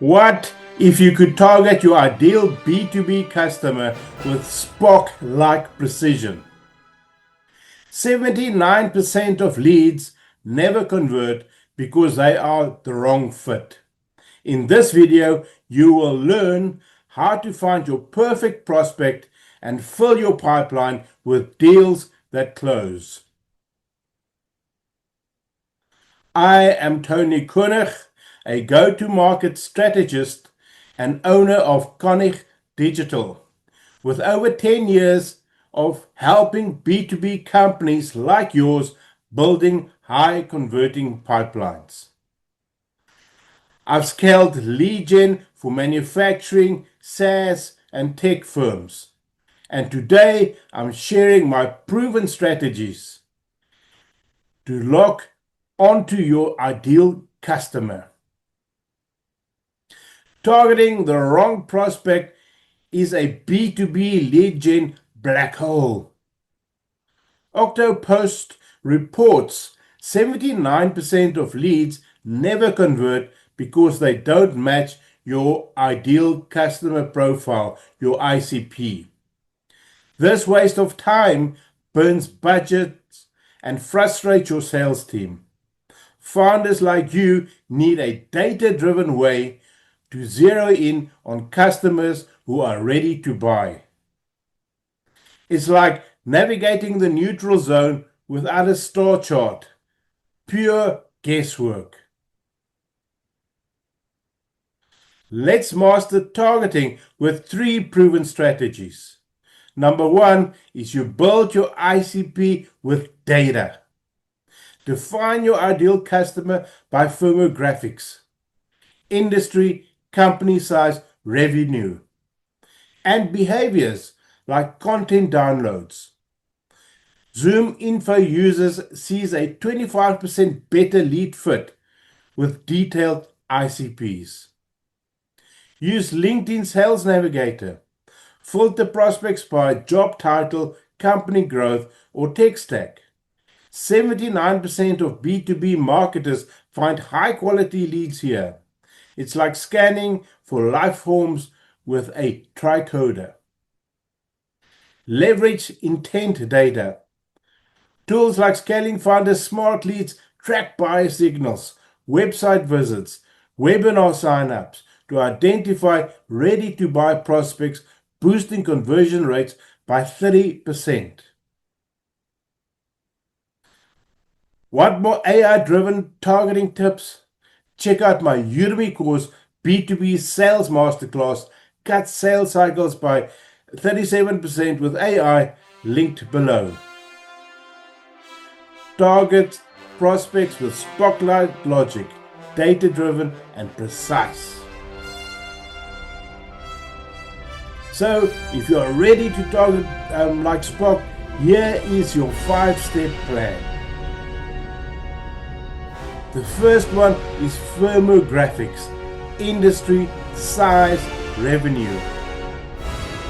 What if you could target your ideal B2B customer with Spock-like precision? 79% of leads never convert because they are the wrong fit. In this video, you will learn how to find your perfect prospect and fill your pipeline with deals that close. I am Tony Koenig, a go-to-market strategist and owner of Koenig Digital, with over 10 years of helping B2B companies like yours building high-converting pipelines. I've scaled lead gen for manufacturing, SaaS, and tech firms. And today I'm sharing my proven strategies to lock onto your ideal customer. Targeting the wrong prospect is a B2B lead gen black hole. Octopost reports 79% of leads never convert because they don't match your ideal customer profile, your ICP. This waste of time burns budgets and frustrates your sales team. Founders like you need a data-driven way to zero in on customers who are ready to buy. It's like navigating the neutral zone without a star chart. Pure guesswork. Let's master targeting with 3 proven strategies. Number 1 is you build your ICP with data. Define your ideal customer by firmographics, industry, company size, revenue, and behaviors like content downloads. Zoom Info users sees a 25% better lead fit with detailed ICPs. Use LinkedIn Sales Navigator. Filter prospects by job title, company growth, or tech stack. 79% of B2B marketers find high quality leads here. It's like scanning for life forms with a tricoder. Leverage intent data. Tools like Scaling Finder Smart Leads track buyer signals, website visits, webinar signups to identify ready-to-buy prospects, boosting conversion rates by 30%. Want more AI-driven targeting tips? Check out my Udemy course, B2B Sales Masterclass, Cut Sales Cycles by 37% with AI, linked below. Target prospects with Spock-like logic, data-driven and precise. So, if you are ready to target like Spock, here is your 5-step plan. The first one is firmographics, industry, size, revenue.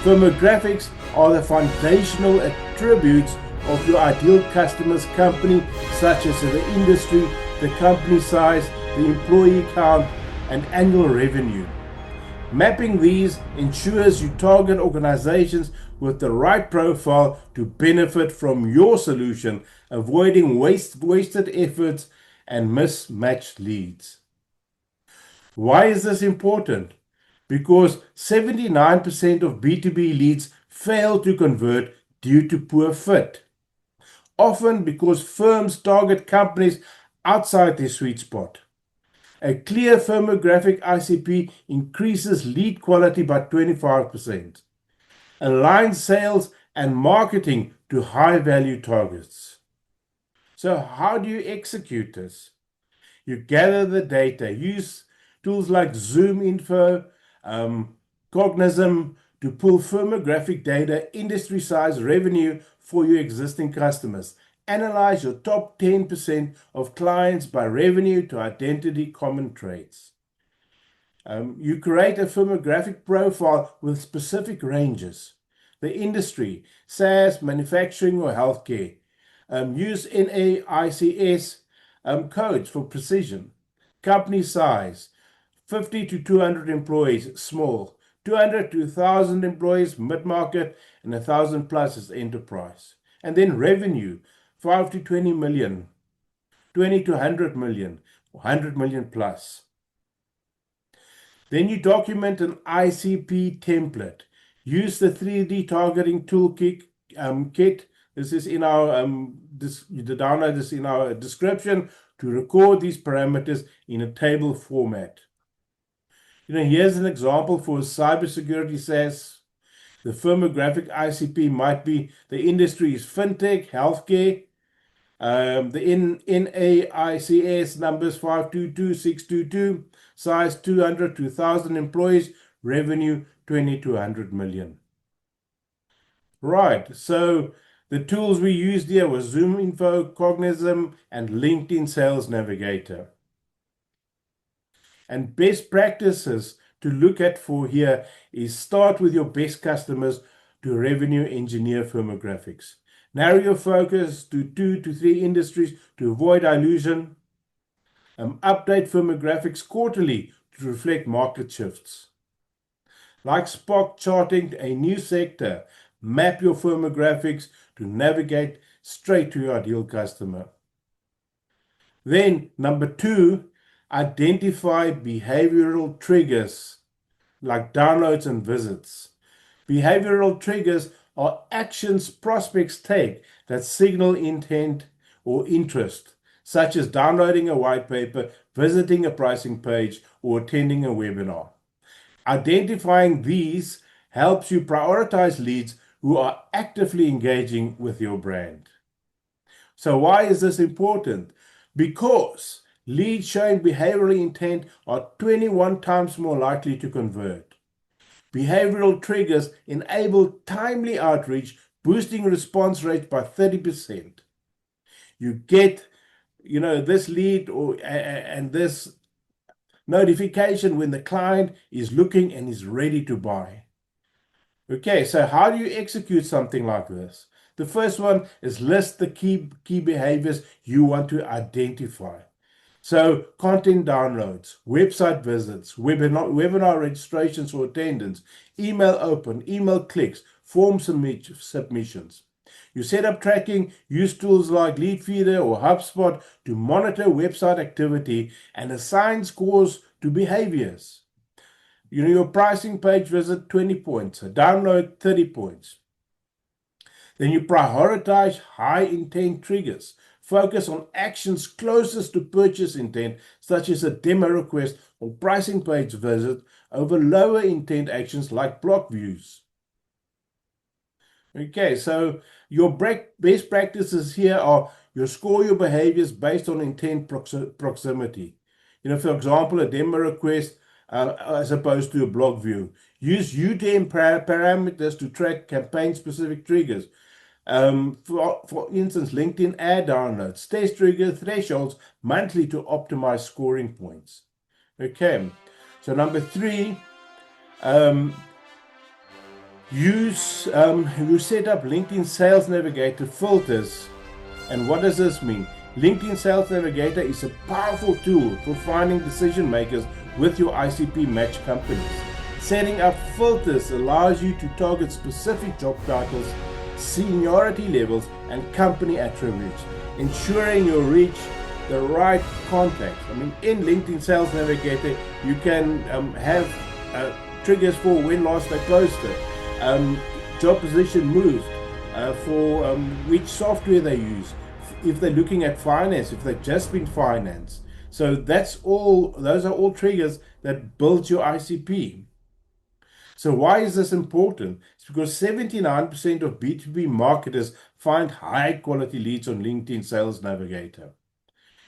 Firmographics are the foundational attributes of your ideal customer's company, such as the industry, the company size, the employee count, and annual revenue. Mapping these ensures you target organizations with the right profile to benefit from your solution, avoiding wasted efforts and mismatched leads. Why is this important? Because 79% of B2B leads fail to convert due to poor fit. Often because firms target companies outside their sweet spot. A clear firmographic ICP increases lead quality by 25%. Aligns sales and marketing to high-value targets. So how do you execute this? You gather the data. Use tools like Zoom Info, Cognism to pull firmographic data, industry size, revenue for your existing customers. Analyze your top 10% of clients by revenue to identify common traits. You create a firmographic profile with specific ranges. The industry, SaaS, manufacturing, or healthcare. Use NAICS codes for precision. Company size, 50 to 200 employees, small. 200 to 1,000 employees, mid-market, and 1,000 plus is enterprise. And then revenue, 5 to 20 million, 20 to 100 million, 100 million plus. Then you document an ICP template. Use the 3D targeting toolkit kit. This is in our the download is in our description to record these parameters in a table format. Here's an example for cybersecurity SaaS. The firmographic ICP might be the industry is fintech, healthcare. The NAICS numbers 522622, size 200 to 1,000 employees, revenue 20 to 100 million. Right, so the tools we used here were Zoom Info, Cognism, and LinkedIn Sales Navigator. And best practices to look at for here is start with your best customers to revenue engineer firmographics. Narrow your focus to 2 to 3 industries to avoid illusion. Update firmographics quarterly to reflect market shifts. Like Spock charting a new sector, map your firmographics to navigate straight to your ideal customer. Then, number 2, identify behavioral triggers like downloads and visits. Behavioral triggers are actions prospects take that signal intent or interest, such as downloading a white paper, visiting a pricing page, or attending a webinar. Identifying these helps you prioritize leads who are actively engaging with your brand. So why is this important? Because leads showing behavioral intent are 21 times more likely to convert. Behavioral triggers enable timely outreach, boosting response rates by 30%. You get, this lead and this notification when the client is looking and is ready to buy. Okay, so how do you execute something like this? The first one is list the key behaviors you want to identify. So content downloads, website visits, webinar registrations or attendance, email open, email clicks, form submissions. You set up tracking, use tools like Leadfeeder or HubSpot to monitor website activity and assign scores to behaviors. Your pricing page visit 20 points, a download 30 points. Then you prioritize high intent triggers. Focus on actions closest to purchase intent, such as a demo request or pricing page visit, over lower intent actions like block views. Okay, so your best practices here are you score your behaviors based on intent proximity. For example, a demo request as opposed to a block view. Use UTM parameters to track campaign-specific triggers. For instance, LinkedIn ad downloads, test trigger thresholds monthly to optimize scoring points. Okay, so number 3, you set up LinkedIn Sales Navigator filters. And what does this mean? LinkedIn Sales Navigator is a powerful tool for finding decision makers with your ICP match companies. Setting up filters allows you to target specific job titles, seniority levels, and company attributes, ensuring you reach the right contacts. In LinkedIn Sales Navigator, you can have triggers for when last they posted, job position moved, for which software they use, if they're looking at finance, if they've just been financed. So those are all triggers that build your ICP. So why is this important? It's because 79% of B2B marketers find high quality leads on LinkedIn Sales Navigator.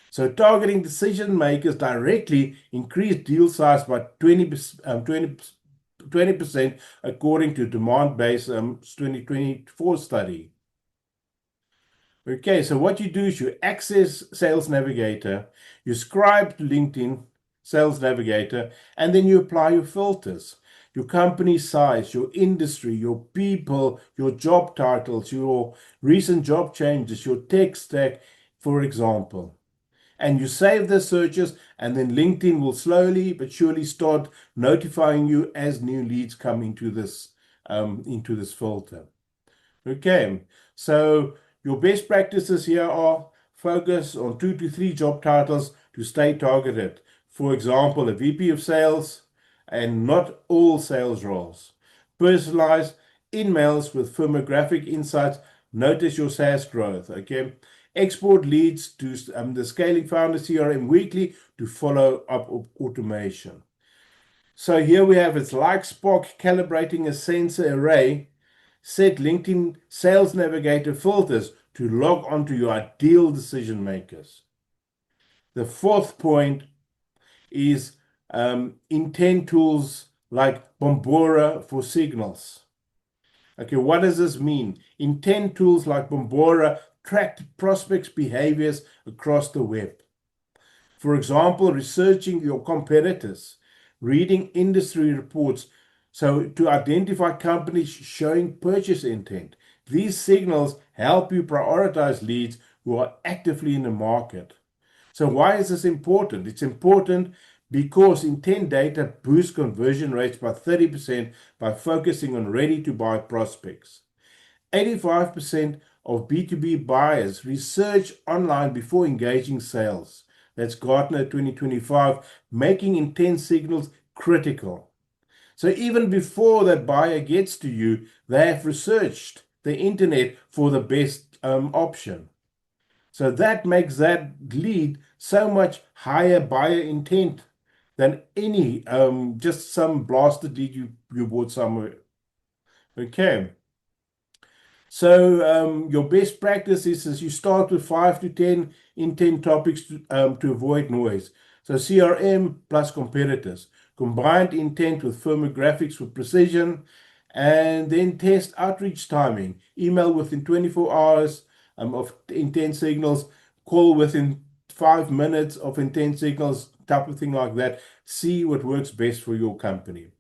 So targeting decision makers directly increased deal size by 20% according to demand-based 2024 study. Okay, so what you do is you access Sales Navigator, you scribe to LinkedIn Sales Navigator, and then you apply your filters. Your company size, your industry, your people, your job titles, your recent job changes, your tech stack, for example. and you save the searches, and then LinkedIn will slowly but surely start notifying you as new leads come into this filter. Okay, so your best practices here are focus on 2 to 3 job titles to stay targeted. For example, a VP of sales and not all sales roles. Personalize emails with firmographic insights. Notice your SaaS growth. Okay, export leads to the Scaling Founder CRM weekly to follow up automation. So here we have, it's like Spock calibrating a sensor array. Set LinkedIn Sales Navigator filters to log onto your ideal decision makers. The fourth point is intent tools like Bombora for signals. Okay, what does this mean? Intent tools like Bombora track prospects' behaviors across the web. For example, researching your competitors, reading industry reports, so to identify companies showing purchase intent. These signals help you prioritize leads who are actively in the market. So why is this important? It's important because intent data boosts conversion rates by 30% by focusing on ready-to-buy prospects. 85% of B2B buyers research online before engaging sales. That's Gartner 2025, making intent signals critical. So even before that buyer gets to you, they have researched the internet for the best option. So that makes that lead so much higher buyer intent than any just some blasted lead you bought somewhere. Okay. So your best practice is you start with 5 to 10 intent topics to avoid noise. So CRM plus competitors, combined intent with firmographics for precision, and then test outreach timing. Email within 24 hours of intent signals, call within 5 minutes of intent signals, type of thing like that. See what works best for your company.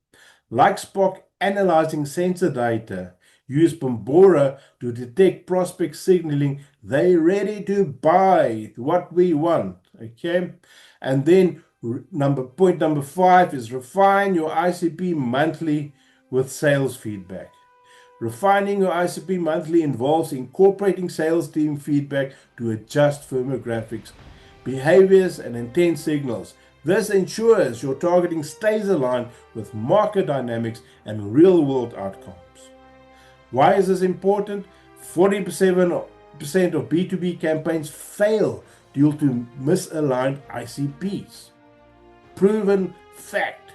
Like Spock, analyzing sensor data. Use Bombora to detect prospect signaling they're ready to buy what we want. Okay, and then point number 5 is refine your ICP monthly with sales feedback. Refining your ICP monthly involves incorporating sales team feedback to adjust firmographics, behaviors, and intent signals. This ensures your targeting stays aligned with market dynamics and real-world outcomes. Why is this important? 47% of B2B campaigns fail due to misaligned ICPs. Proven fact.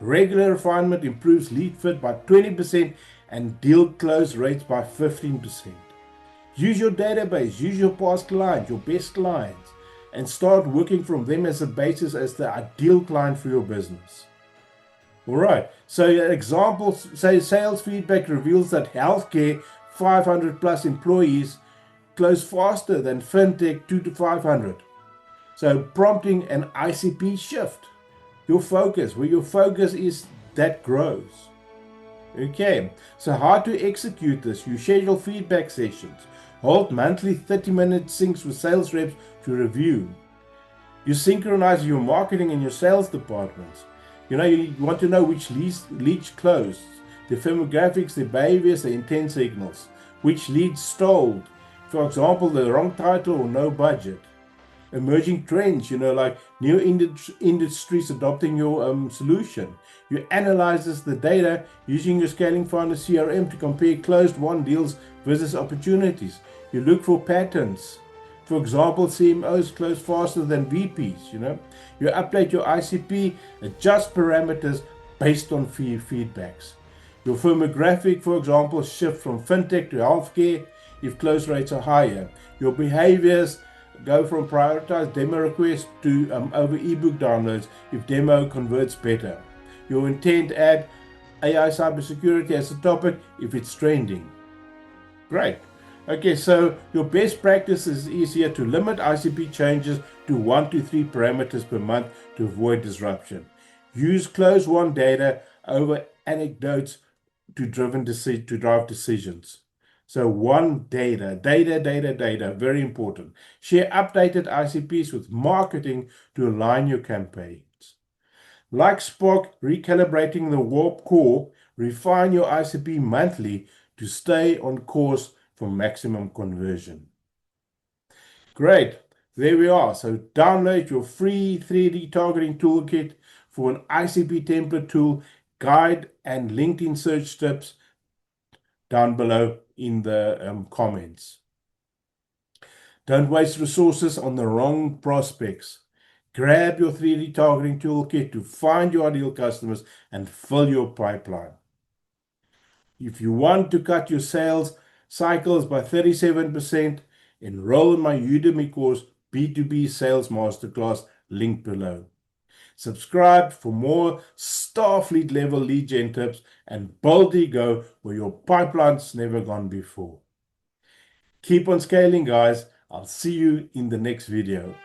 Regular refinement improves lead fit by 20% and deal close rates by 15%. Use your database, use your past clients, your best clients, and start working from them as a basis as the ideal client for your business. All right, so examples say sales feedback reveals that healthcare 500 plus employees close faster than fintech 2 to 500. So prompting an ICP shift. Your focus, where your focus is, that grows. Okay, so how to execute this? You schedule feedback sessions. Hold monthly 30-minute syncs with sales reps to review. You synchronize your marketing and your sales departments. You want to know which leads closed, the firmographics, the behaviors, the intent signals, which leads stalled. For example, the wrong title or no budget. Emerging trends, like new industries adopting your solution. You analyze the data using your Scaling Founder CRM to compare closed-won deals versus opportunities. You look for patterns. For example, CMOs close faster than VPs, You update your ICP, adjust parameters based on feedbacks. Your firmographic, for example, shift from fintech to healthcare if close rates are higher. Your behaviors go from prioritized demo requests to over ebook downloads if demo converts better. Your intent, add AI cybersecurity as a topic if it's trending. Great. Okay, so your best practice is here to limit ICP changes to 1 to 3 parameters per month to avoid disruption. Use close-won data over anecdotes to drive decisions. So one, data, very important. Share updated ICPs with marketing to align your campaigns. Like Spock, recalibrating the warp core, refine your ICP monthly to stay on course for maximum conversion. Great, there we are. So download your free 3D targeting toolkit for an ICP template tool, guide, and LinkedIn search tips down below in the comments. Don't waste resources on the wrong prospects. Grab your 3D targeting toolkit to find your ideal customers and fill your pipeline. If you want to cut your sales cycles by 37%, enroll in my Udemy course, B2B Sales Masterclass, link below. Subscribe for more Starfleet level lead gen tips and boldly go where your pipeline's never gone before. Keep on scaling, guys. I'll see you in the next video.